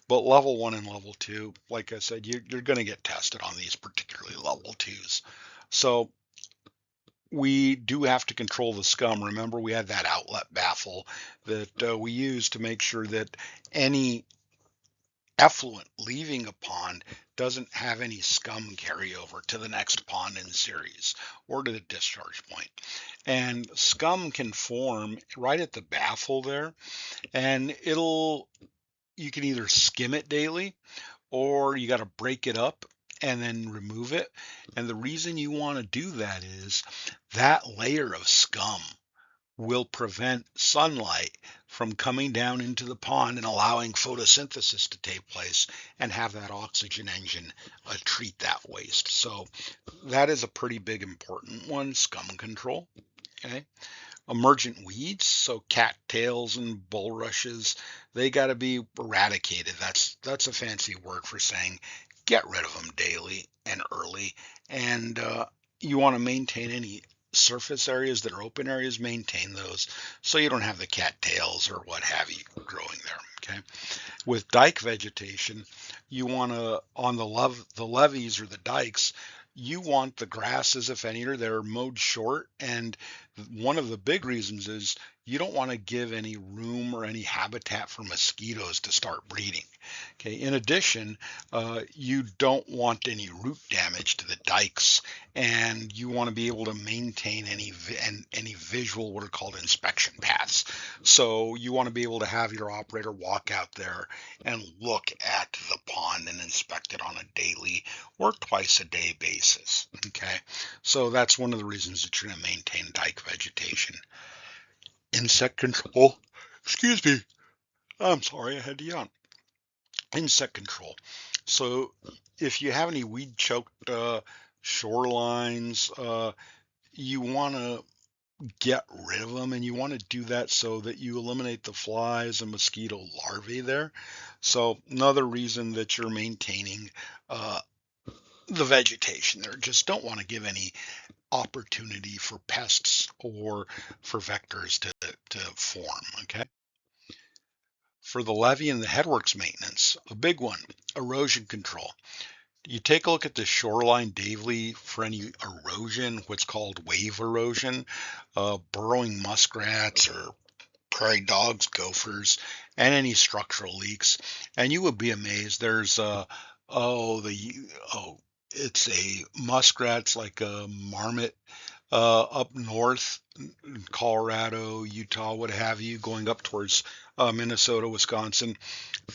But level 1 and level 2, like I said, you're going to get tested on these, particularly level 2s. So we do have to control the scum. Remember, we had that outlet baffle that we use to make sure that any effluent leaving a pond doesn't have any scum carry over to the next pond in the series or to the discharge point. And scum can form right at the baffle there, and you can either skim it daily or you got to break it up and then remove it. And the reason you want to do that is that layer of scum will prevent sunlight from coming down into the pond and allowing photosynthesis to take place and have that oxygen engine treat that waste. So that is a pretty big important one, scum control. Okay. Emergent weeds, so cattails and bulrushes, they got to be eradicated. That's a fancy word for saying get rid of them daily and early. And you want to maintain any surface areas that are open areas, maintain those so you don't have the cattails or what have you growing there. Okay. With dike vegetation, you want to, on the levees or the dikes, you want the grasses, if any are there, mowed short. And one of the big reasons is you don't want to give any room or any habitat for mosquitoes to start breeding. Okay. In addition, you don't want any root damage to the dikes, and you want to be able to maintain any visual, what are called inspection paths. So you want to be able to have your operator walk out there and look at the pond and inspect it on a daily or twice a day basis. Okay, so that's one of the reasons that you're going to maintain dike vegetation. Insect control. Excuse me. I'm sorry, I had to yawn. Insect control. So if you have any weed choked shorelines. You want to get rid of them, and you want to do that so that you eliminate the flies and mosquito larvae there. So another reason that you're maintaining uh, the vegetation there, just don't want to give any opportunity for pests or for vectors to form. Okay. For the levee and the headworks maintenance, a big one, erosion control. You take a look at the shoreline daily for any erosion, what's called wave erosion, burrowing muskrats or prairie dogs, gophers, and any structural leaks. And you would be amazed. There's oh the oh it's a muskrat's like a marmot up north, Colorado, Utah, what have you, going up towards Minnesota, Wisconsin.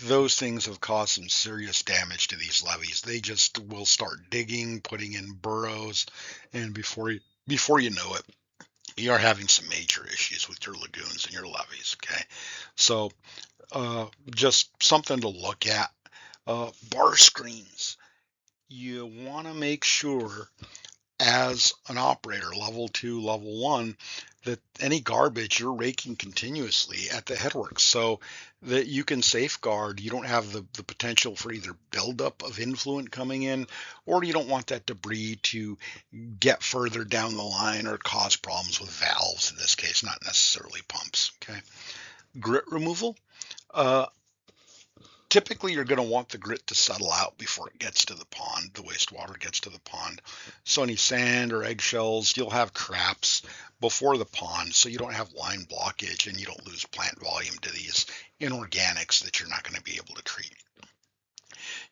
Those things have caused some serious damage to these levees. They just will start digging, putting in burrows, and before you know it, you're having some major issues with your lagoons and your levees. Okay, so just something to look at. Bar screens. You want to make sure as an operator, level two, level one, that any garbage you're raking continuously at the headworks so that you can safeguard. You don't have the potential for either buildup of influent coming in, or you don't want that debris to get further down the line or cause problems with valves in this case, not necessarily pumps. Okay. Grit removal. Uh, Typically you're going to want the grit to settle out before it gets to the pond, the wastewater gets to the pond. So any sand or eggshells, you'll have traps before the pond so you don't have line blockage and you don't lose plant volume to these inorganics that you're not going to be able to treat.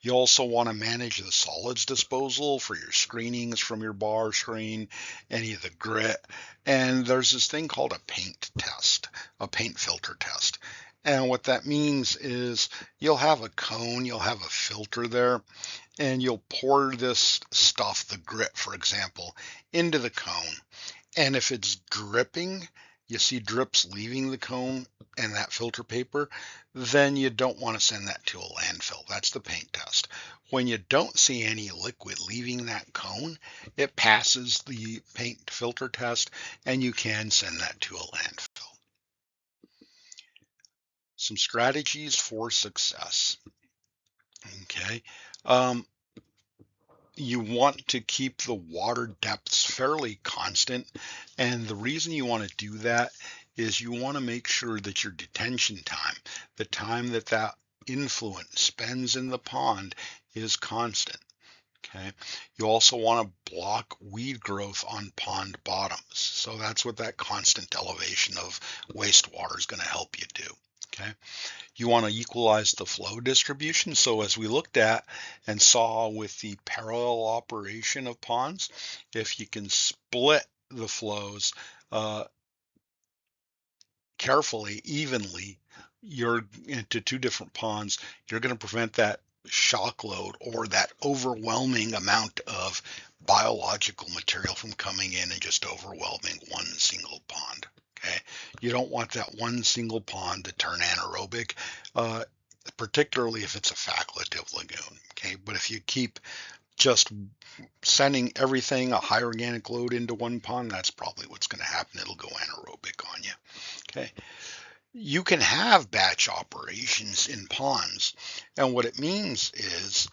You also want to manage the solids disposal for your screenings from your bar screen, any of the grit. And there's this thing called a paint test, a paint filter test. And what that means is you'll have a cone, you'll have a filter there, and you'll pour this stuff, the grit, for example, into the cone. And if it's dripping, you see drips leaving the cone and that filter paper, then you don't want to send that to a landfill. That's the paint test. When you don't see any liquid leaving that cone, it passes the paint filter test and you can send that to a landfill. Some strategies for success. Okay. Um, you want to keep the water depths fairly constant. And the reason you want to do that is you want to make sure that your detention time, the time that that influent spends in the pond, is constant. Okay. You also want to block weed growth on pond bottoms. So that's what that constant elevation of wastewater is going to help you do. Okay. You want to equalize the flow distribution. So as we looked at and saw with the parallel operation of ponds, if you can split the flows carefully, evenly, you're into two different ponds, you're going to prevent that shock load or that overwhelming amount of biological material from coming in and just overwhelming one single pond. Okay, you don't want that one single pond to turn anaerobic, uh, particularly if it's a facultative lagoon. Okay, but if you keep just sending everything a high organic load into one pond, that's probably what's going to happen. It'll go anaerobic on you. Okay, you can have batch operations in ponds, and what it means is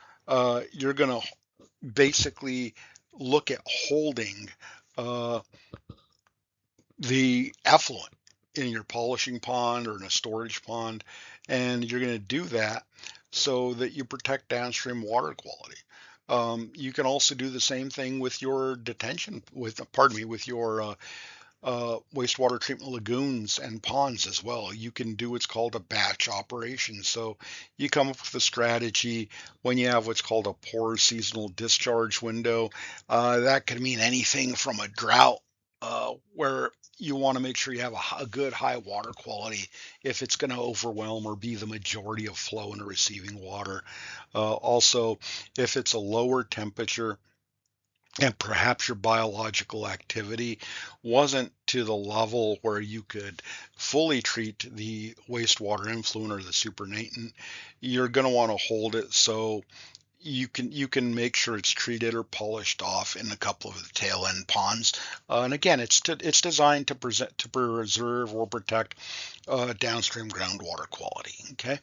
you're going to basically look at holding uh, the effluent in your polishing pond or in a storage pond, and you're going to do that so that you protect downstream water quality. You can also do the same thing with your detention, with your wastewater treatment lagoons and ponds as well. You can do what's called a batch operation. So you come up with a strategy when you have what's called a poor seasonal discharge window. That could mean anything from a drought where you want to make sure you have a good high water quality if it's going to overwhelm or be the majority of flow into receiving water. Also, if it's a lower temperature, and perhaps your biological activity wasn't to the level where you could fully treat the wastewater influent or the supernatant, you're going to want to hold it so you can make sure it's treated or polished off in a couple of the tail end ponds. And again, it's designed to preserve or protect downstream groundwater quality. Okay.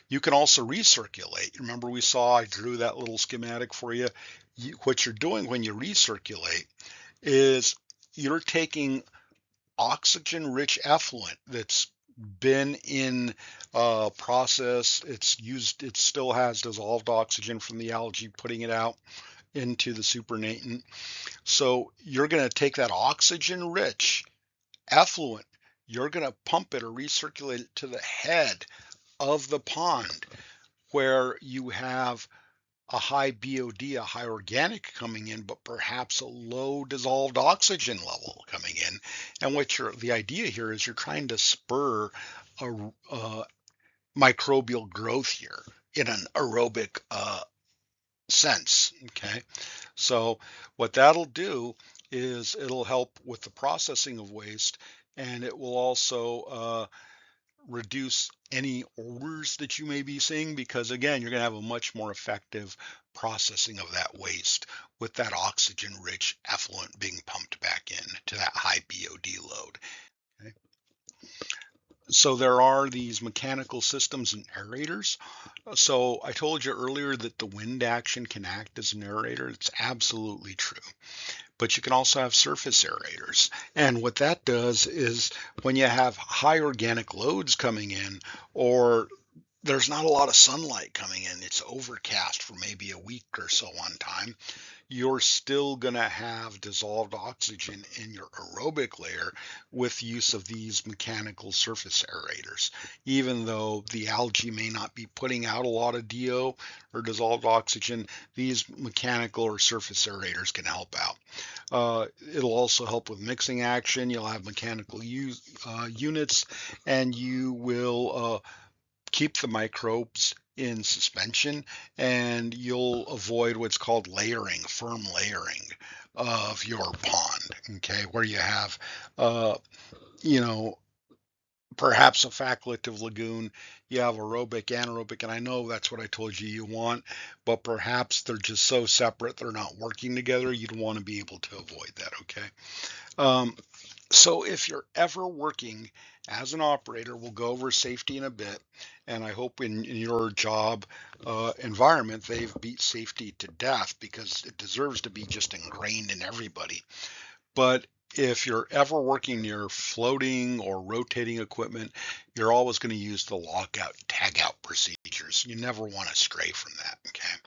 You can also recirculate. Remember, we saw I drew that little schematic for you. What you're doing when you recirculate is you're taking oxygen-rich effluent that's been in process. It still has dissolved oxygen from the algae, putting it out into the supernatant. So you're going to take that oxygen-rich effluent, you're going to pump it or recirculate it to the head of the pond where you have a high BOD, a high organic coming in, but perhaps a low dissolved oxygen level coming in. And the idea here is you're trying to spur a microbial growth here in an aerobic sense. Okay, so what that'll do is it'll help with the processing of waste, and it will also reduce any odors that you may be seeing, because again, you're going to have a much more effective processing of that waste with that oxygen rich effluent being pumped back in to that high BOD load. Okay. So there are these mechanical systems and aerators. So I told you earlier that the wind action can act as an aerator. It's absolutely true. But you can also have surface aerators. And what that does is when you have high organic loads coming in, or there's not a lot of sunlight coming in, it's overcast for maybe a week or so one time, you're still going to have dissolved oxygen in your aerobic layer with use of these mechanical surface aerators. Even though the algae may not be putting out a lot of DO or dissolved oxygen, these mechanical or surface aerators can help out. It'll also help with mixing action. You'll have mechanical units, and you will keep the microbes in suspension, and you'll avoid what's called layering, firm layering of your pond. Okay, where you have, uh, you know, perhaps a facultative lagoon, you have aerobic, anaerobic, and I know that's what I told you you want, but perhaps they're just so separate, they're not working together. You'd want to be able to avoid that. Okay. Um, so if you're ever working as an operator, we'll go over safety in a bit, and I hope in your job environment they've beat safety to death, because it deserves to be just ingrained in everybody. But if you're ever working near floating or rotating equipment, you're always going to use the lockout, tagout procedures. You never want to stray from that. Okay.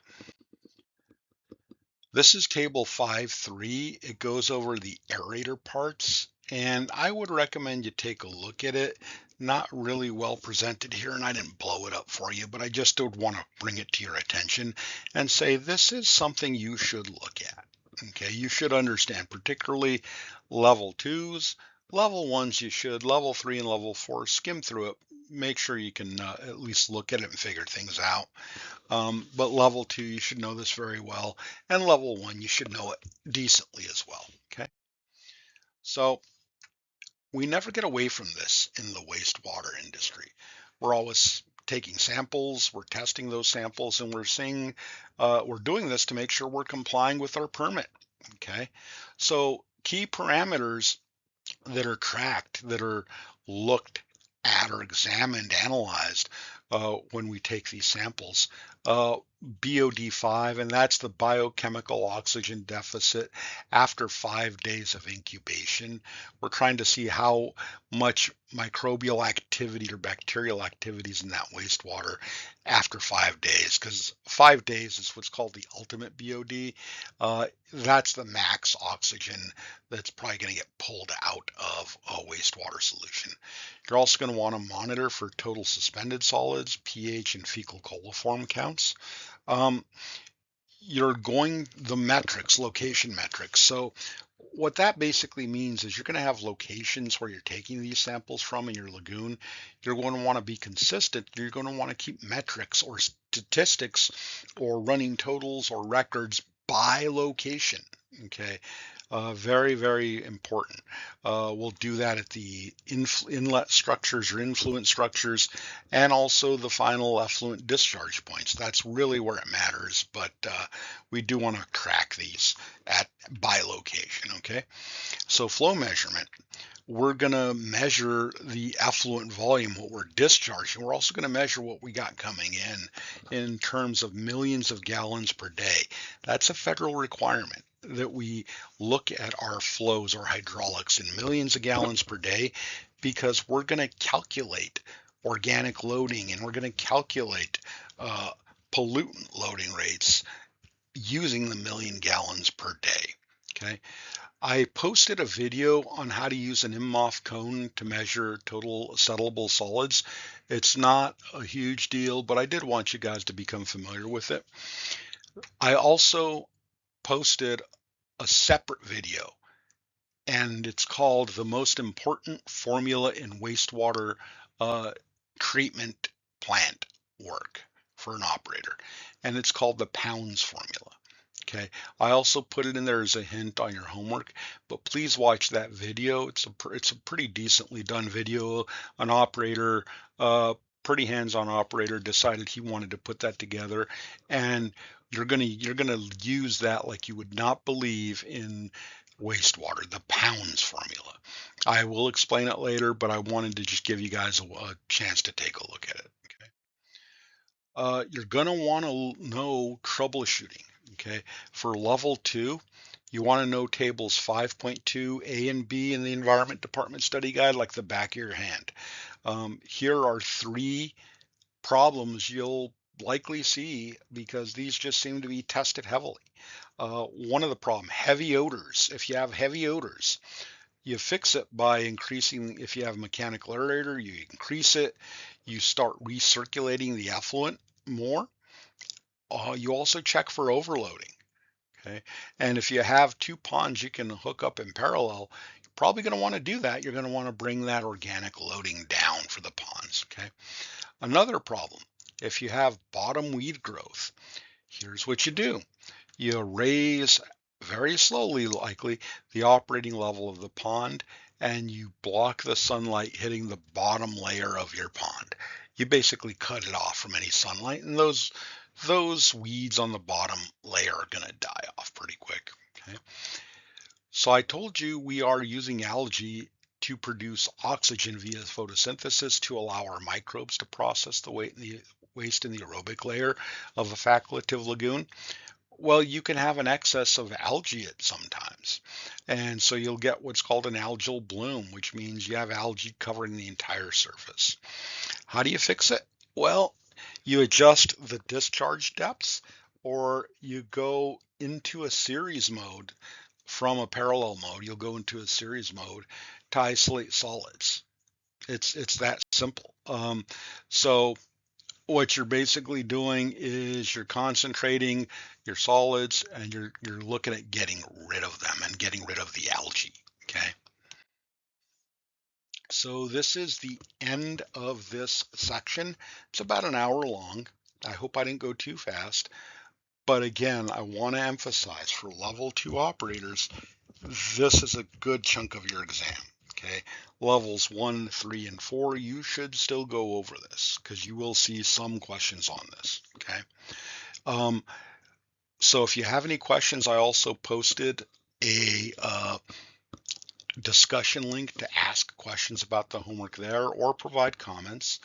This is table 5.3. It goes over the aerator parts, and I would recommend you take a look at it. Not really well presented here, and I didn't blow it up for you, but I just would want to bring it to your attention and say this is something you should look at. Okay, you should understand, particularly level twos. Level ones, you should. Level three and level four, skim through it. Make sure you can at least look at it and figure things out. But level two, you should know this very well. And level one, you should know it decently as well. Okay. So we never get away from this in the wastewater industry. We're always taking samples, we're testing those samples, and we're doing this to make sure we're complying with our permit. Okay. So key parameters that are tracked, that are looked at or examined, analyzed when we take these samples. BOD5, and that's the biochemical oxygen deficit after 5 days of incubation. We're trying to see how much microbial activity or bacterial activity is in that wastewater after 5 days, because 5 days is what's called the ultimate BOD. That's the max oxygen that's probably going to get pulled out of a wastewater solution. You're also going to want to monitor for total suspended solids, pH, and fecal coliform counts. Um, the metrics, location metrics. So what that basically means is you're going to have locations where you're taking these samples from in your lagoon. You're going to want to be consistent. You're going to want to keep metrics or statistics or running totals or records by location. Okay, very, very important. We'll do that at the inlet structures or influent structures, and also the final effluent discharge points. That's really where it matters, but we do want to track these at by location. Okay, so flow measurement. We're going to measure the effluent volume, what we're discharging. We're also going to measure what we got coming in terms of millions of gallons per day. That's a federal requirement that we look at our flows, our hydraulics in millions of gallons per day, because we're going to calculate organic loading and we're going to calculate uh, pollutant loading rates using the million gallons per day. Okay. I posted a video on how to use an IMMOF cone to measure total settleable solids. It's not a huge deal, but I did want you guys to become familiar with it. I also posted a separate video, and it's called The Most Important Formula in Wastewater uh, Treatment Plant Work for an Operator. And it's called the pounds formula. Okay, I also put it in there as a hint on your homework, but please watch that video. It's a pretty decently done video. An operator, pretty hands-on operator, decided he wanted to put that together, and you're gonna use that like you would not believe in wastewater, the pounds formula. I will explain it later, but I wanted to just give you guys a chance to take a look at it. Okay. You're going to want to know troubleshooting. Okay. For level two, you want to know tables 5.2 A and B in the Environment Department Study Guide like the back of your hand. Here are three problems you'll likely see because these just seem to be tested heavily. One of the problem, heavy odors. If you have heavy odors, you fix it by increasing, if you have a mechanical aerator, you increase it, you start recirculating the effluent more. You also check for overloading. Okay. And if you have two ponds you can hook up in parallel, you're probably going to want to do that. You're going to want to bring that organic loading down for the ponds. Okay. Another problem, if you have bottom weed growth, here's what you do. You raise very slowly, likely, the operating level of the pond, and you block the sunlight hitting the bottom layer of your pond. You basically cut it off from any sunlight, and those weeds on the bottom layer are going to die off pretty quick. Okay. So I told you we are using algae to produce oxygen via photosynthesis to allow our microbes to process the waste in the aerobic layer of a facultative lagoon. Well, you can have an excess of algae at sometimes. And so you'll get what's called an algal bloom, which means you have algae covering the entire surface. How do you fix it? Well, you adjust the discharge depths or you go into a series mode from a parallel mode. You'll go into a series mode to isolate solids. It's that simple. So what you're basically doing is you're concentrating your solids and you're looking at getting rid of them and getting rid of the algae. Okay. So this is the end of this section. It's about an hour long. I hope I didn't go too fast. But again, I want to emphasize for level two operators, this is a good chunk of your exam. Okay. Levels 1, 3, and 4, you should still go over this because you will see some questions on this. Okay. Um, so if you have any questions, I also posted a discussion link to ask questions about the homework there or provide comments.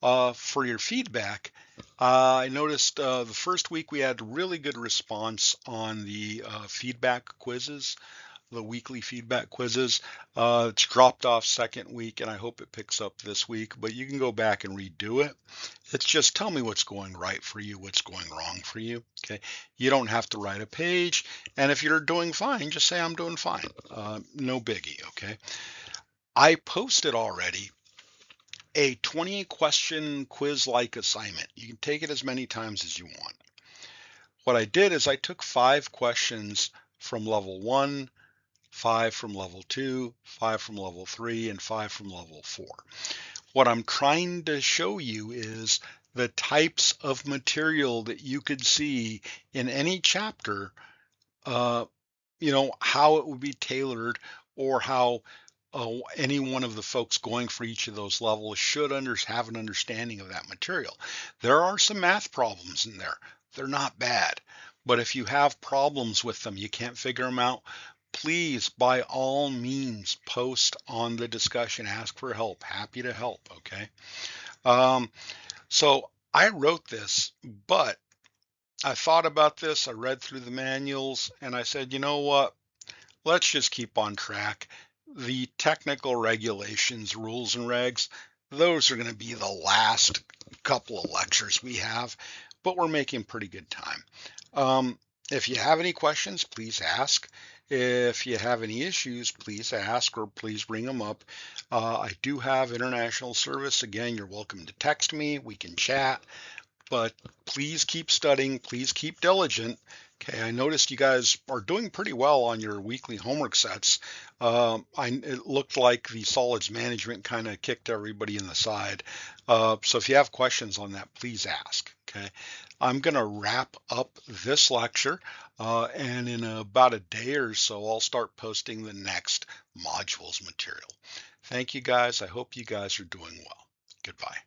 For your feedback, I noticed the first week we had really good response on the feedback quizzes, the weekly feedback quizzes. It's dropped off second week, and I hope it picks up this week, but you can go back and redo it. It's just tell me what's going right for you, what's going wrong for you. Okay. You don't have to write a page. And if you're doing fine, just say I'm doing fine. No biggie. Okay. I posted already a 20 question quiz like assignment. You can take it as many times as you want. What I did is I took 5 questions from level 1, 5 from level 2, 5 from level 3, and 5 from level 4. What I'm trying to show you is the types of material that you could see in any chapter uh, how it would be tailored, or how any one of the folks going for each of those levels should have an understanding of that material. There are some math problems in there. They're not bad. But if you have problems with them, you can't figure them out, please, by all means, post on the discussion, ask for help. Happy to help, okay? Um, so I wrote this, but I thought about this, I read through the manuals, and I said, you know what? Let's just keep on track. The technical regulations, rules and regs, those are going to be the last couple of lectures we have, but we're making pretty good time. If you have any questions, please ask. If you have any issues, please ask, or please bring them up. I do have international service. Again, you're welcome to text me. We can chat. But please keep studying, please keep diligent. Okay, I noticed you guys are doing pretty well on your weekly homework sets. It looked like the solids management kind of kicked everybody in the side. So if you have questions on that, please ask. Okay, I'm going to wrap up this lecture, and in about a day or so, I'll start posting the next modules material. Thank you guys. I hope you guys are doing well. Goodbye.